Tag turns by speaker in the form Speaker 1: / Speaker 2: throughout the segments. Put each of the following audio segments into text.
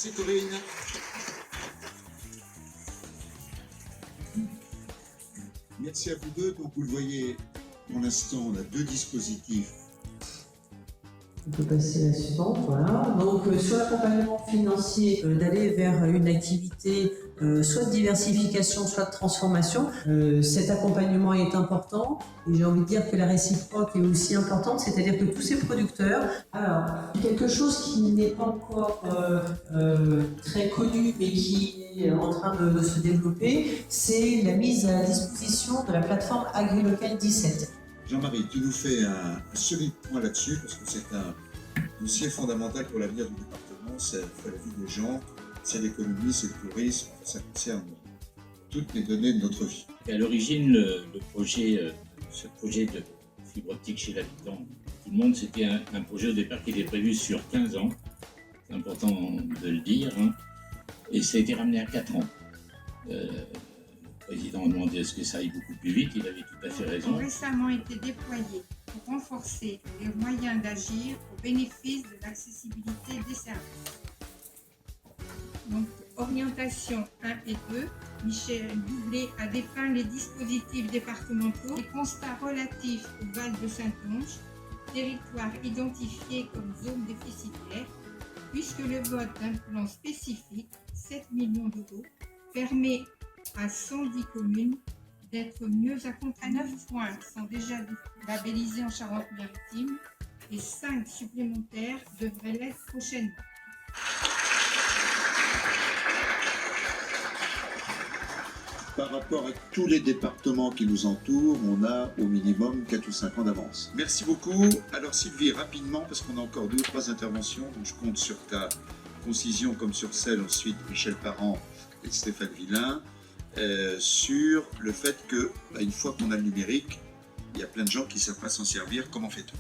Speaker 1: Merci Corinne. Merci à vous deux. Donc vous le voyez, pour l'instant, on a deux dispositifs.
Speaker 2: On peut passer à la suivante, voilà. Donc sur l'accompagnement financier, d'aller vers une activité soit de diversification, soit de transformation, cet accompagnement est important et j'ai envie de dire que la réciproque est aussi importante, c'est-à-dire que tous ces producteurs, alors quelque chose qui n'est pas encore très connu mais qui est en train de se développer, c'est la mise à disposition de la plateforme AgriLocal 17.
Speaker 1: Jean-Marie, tu nous fais un solide point là-dessus parce que c'est un dossier fondamental pour l'avenir du département, c'est la vie des gens, c'est l'économie, c'est le tourisme, ça concerne toutes les données de notre vie.
Speaker 3: À l'origine, ce projet de fibre optique chez l'habitant, tout le monde, c'était un projet au départ qui était prévu sur 15 ans, c'est important de le dire, hein, et ça a été ramené à 4 ans. Le président a demandé à ce que ça aille beaucoup plus vite, il avait tout à fait raison.
Speaker 4: Ont récemment été déployés pour renforcer les moyens d'agir au bénéfice de l'accessibilité des services. Donc, orientation 1 et 2, Michel Doublé a dépeint les dispositifs départementaux, les constats relatifs au Val de Saintonge, territoire identifié comme zone déficitaire, puisque le vote d'un plan spécifique, 7 millions d'euros, permet à 110 communes d'être mieux accompagnées. 9 points sont déjà labellisés en Charente-Maritime et 5 supplémentaires devraient l'être prochainement.
Speaker 1: Par rapport à tous les départements qui nous entourent, on a au minimum 4 ou 5 ans d'avance. Merci beaucoup. Alors Sylvie, rapidement, parce qu'on a encore 2 ou 3 interventions, donc je compte sur ta concision comme sur celle ensuite Michel Parent et Stéphane Villain, sur le fait que, une fois qu'on a le numérique, il y a plein de gens qui ne savent pas s'en servir. Comment fait-on ?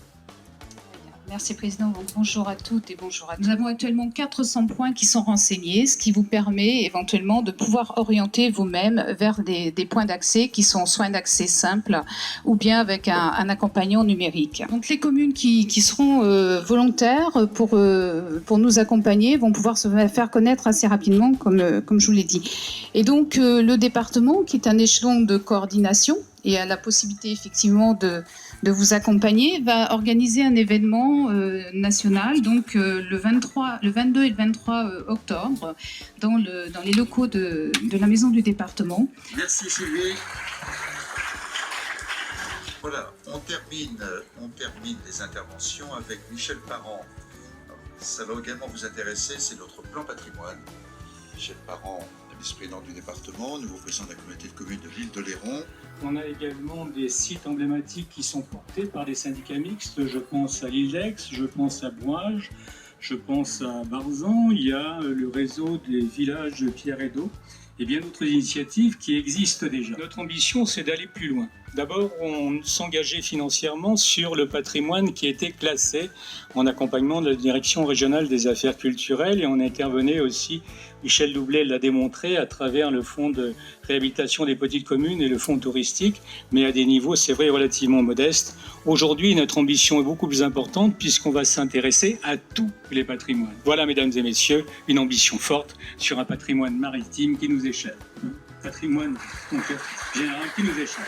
Speaker 5: Merci Président, bonjour à toutes et bonjour à tous. Nous avons actuellement 400 points qui sont renseignés, ce qui vous permet éventuellement de pouvoir orienter vous-même vers des points d'accès qui sont soit d'accès simple ou bien avec un accompagnant numérique. Donc les communes qui seront volontaires pour nous accompagner vont pouvoir se faire connaître assez rapidement comme je vous l'ai dit. Et donc le département qui est un échelon de coordination et a la possibilité effectivement de vous accompagner, va organiser un événement national, donc le 22 et le 23 octobre, dans les locaux de la Maison du département.
Speaker 1: Merci Sylvie. Voilà, on termine les interventions avec Michel Parent. Ça va également vous intéresser, c'est notre plan patrimoine. Michel Parent, vice-président du département, nouveau président de la communauté de communes de l'Île-d'Oléron.
Speaker 6: On a également des sites emblématiques qui sont portés par des syndicats mixtes. Je pense à l'île d'Aix, je pense à Bouage, je pense à Barzan. Il y a le réseau des villages de Pierre et d'Eau et bien d'autres initiatives qui existent déjà. Notre ambition, c'est d'aller plus loin. D'abord, on s'engageait financièrement sur le patrimoine qui était classé en accompagnement de la Direction régionale des affaires culturelles et on intervenait aussi, Michel Doublé l'a démontré, à travers le fonds de réhabilitation des petites communes et le fonds touristique, mais à des niveaux, c'est vrai, relativement modestes. Aujourd'hui, notre ambition est beaucoup plus importante puisqu'on va s'intéresser à tous les patrimoines. Voilà, mesdames et messieurs, une ambition forte sur un patrimoine maritime qui nous est cher. Patrimoine général qui nous est cher.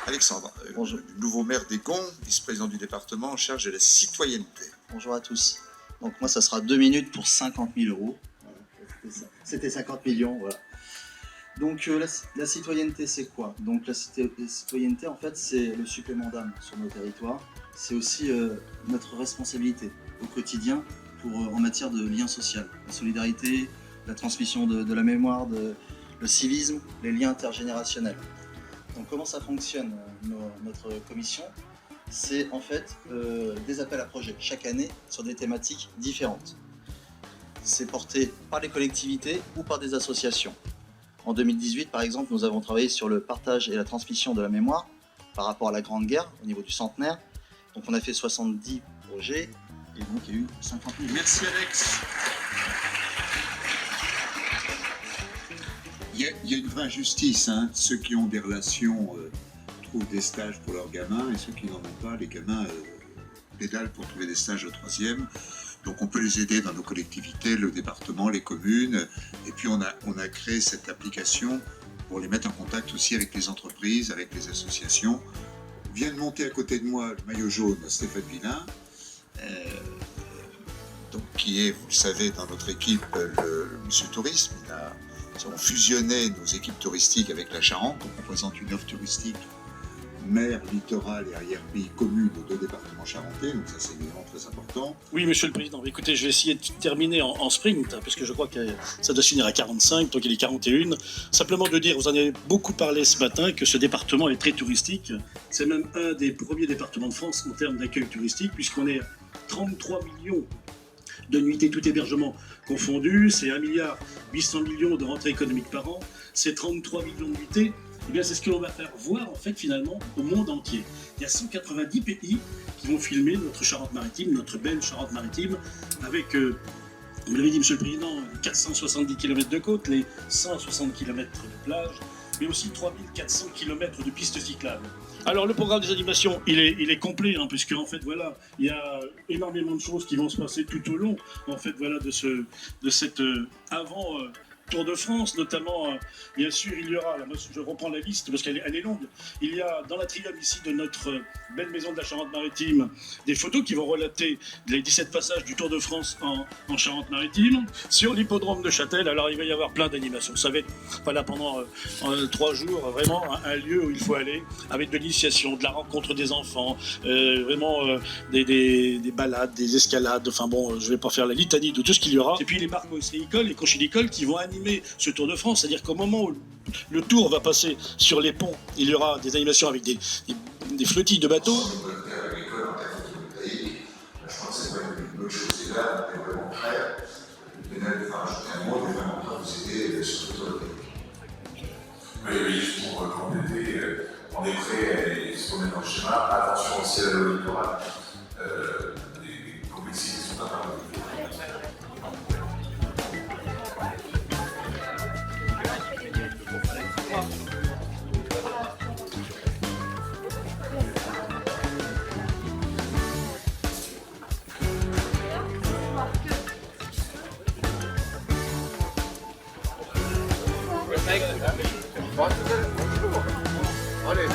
Speaker 1: Alexandre, bonjour. Nouveau maire d'Égon, vice-président du département en charge de la citoyenneté.
Speaker 7: Bonjour à tous. Donc moi, ça sera 2 minutes pour 50 000 euros. Voilà, c'était 50 millions, voilà. Donc la citoyenneté, c'est quoi? Donc la citoyenneté, en fait, c'est le supplément d'âme sur nos territoires. C'est aussi notre responsabilité au quotidien en matière de lien social, la solidarité, la transmission de la mémoire, le civisme, les liens intergénérationnels. Donc comment ça fonctionne notre commission? C'est en fait des appels à projets chaque année sur des thématiques différentes. C'est porté par les collectivités ou par des associations. En 2018 par exemple, nous avons travaillé sur le partage et la transmission de la mémoire par rapport à la Grande Guerre au niveau du centenaire. Donc on a fait 70 projets et donc il y a eu 50 000.
Speaker 1: Merci Alex. Il y a une vraie injustice, hein. Ceux qui ont des relations trouvent des stages pour leurs gamins et ceux qui n'en ont pas, les gamins pédalent pour trouver des stages au 3e. Donc on peut les aider dans nos collectivités, le département, les communes. Et puis on a créé cette application pour les mettre en contact aussi avec les entreprises, avec les associations. Vient de monter à côté de moi le maillot jaune Stéphane Villain, donc, qui est, vous le savez, dans notre équipe, le Monsieur Tourisme. Nous avons fusionné nos équipes touristiques avec la Charente, donc on présente une offre touristique mer, littoral et arrière-pays commune aux 2 départements charentais, donc ça c'est évidemment très important.
Speaker 8: Oui, Monsieur le Président. Écoutez, je vais essayer de terminer en sprint, parce que je crois que ça doit se finir à 45, donc il est 41. Simplement de dire, vous en avez beaucoup parlé ce matin, que ce département est très touristique. C'est même un des premiers départements de France en termes d'accueil touristique, puisqu'on est à 33 millions de nuitées, tout hébergement confondu. C'est 1,8 milliard de rentrées économiques par an. C'est 33 millions de nuitées. Eh bien, c'est ce que l'on va faire voir, en fait, finalement, au monde entier. Il y a 190 pays qui vont filmer notre Charente-Maritime, notre belle Charente-Maritime, avec, vous l'avez dit, Monsieur le Président, les 470 km de côte, les 160 km de plage, mais aussi 3400 km de pistes cyclables. Alors, le programme des animations, il est complet, hein, puisque, en fait, voilà, il y a énormément de choses qui vont se passer tout au long, en fait, voilà, de cette avant... Tour de France, notamment, bien sûr, il y aura, là, moi, je reprends la liste parce qu'elle est longue, il y a dans l'atrium ici de notre belle maison de la Charente-Maritime des photos qui vont relater les 17 passages du Tour de France en Charente-Maritime. Sur l'hippodrome de Châtel, alors il va y avoir plein d'animations. Ça va être voilà, pendant 3 jours, vraiment un lieu où il faut aller, avec de l'initiation, de la rencontre des enfants, vraiment des balades, des escalades, enfin bon, je ne vais pas faire la litanie de tout ce qu'il y aura. Et puis les marques ostréicoles, les conchilicoles qui vont animer ce Tour de France, c'est-à-dire qu'au moment où le Tour va passer sur les ponts, il y aura des animations avec des flottilles de bateaux.
Speaker 9: Je pense que c'est pas une bonne chose, c'est là, on est vraiment prêt. Le PNL va rajouter un mot, on est vraiment prêt à vous aider sur le photovoltaïque. Oui, juste pour compléter, on est prêt à se remettre dans le schéma. Attention aussi à l'eau littorale. Les complexités sont pas mal.
Speaker 10: Allez.